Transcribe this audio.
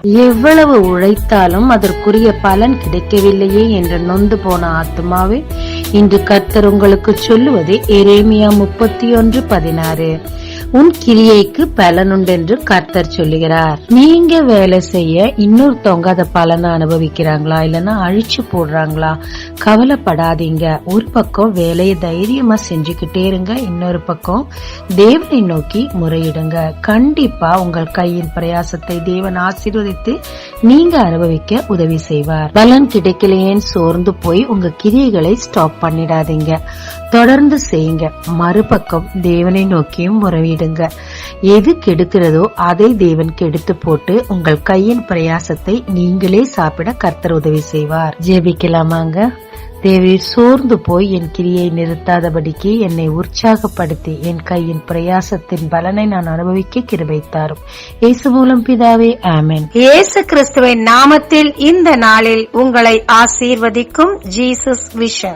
எவ்வளவு உழைத்தாலும் அதற்குரிய பலன் கிடைக்கவில்லையே என்று நொந்து போன ஆத்துமாவே, இன்று கர்த்தர் உங்களுக்கு சொல்லுவது எரேமியா 31:16. உன் கிரியைக்கு பலனுண்டென்று கர்த்தர் சொல்லுகிறார். நீங்க வேலை செய்ய இன்னொருத்தவங்க அத பலனை அனுபவிக்கிறாங்களா இல்லன்னா அழிச்சு போடுறாங்களா, கவலைப்படாதீங்க. ஒரு பக்கம் வேலையை தைரியமா செஞ்சுக்கிட்டே இருங்க, இன்னொரு பக்கம் தேவனை நோக்கி முறையிடுங்க. கண்டிப்பா உங்கள் கையின் பிரயாசத்தை தேவன் ஆசீர்வதித்து நீங்க அனுபவிக்க உதவி செய்வார். பலன் கிடைக்கலையேன்னு சோர்ந்து போய் உங்க கிரியைகளை ஸ்டாப் பண்ணிடாதீங்க, தொடர்ந்து செய்யுங்க. மறுபக்கம் தேவனை நோக்கியும் முறையிடுங்க. எது கெடுக்கிறதோ அதை தேவன் கெடுத்து போட்டு உங்கள் கையின் பிரயாசத்தை நீங்களே சாப்பிட கர்த்தர் உதவி செய்வார். ஜெபிக்கலாமாங்க. தேவரீர், சோர்ந்து போய் என் கிரியை நிறுத்தாதபடிக்கு என்னை உற்சாகப்படுத்தி என் கையின் பிரயாசத்தின் பலனை நான் அனுபவிக்க கிருபை தாரும். இயேசு மூலம் பிதாவே, ஆமென். இயேசு கிறிஸ்துவின் நாமத்தில் இந்த நாளில் உங்களை ஆசீர்வதிக்கும் ஜீசஸ் விஷன்.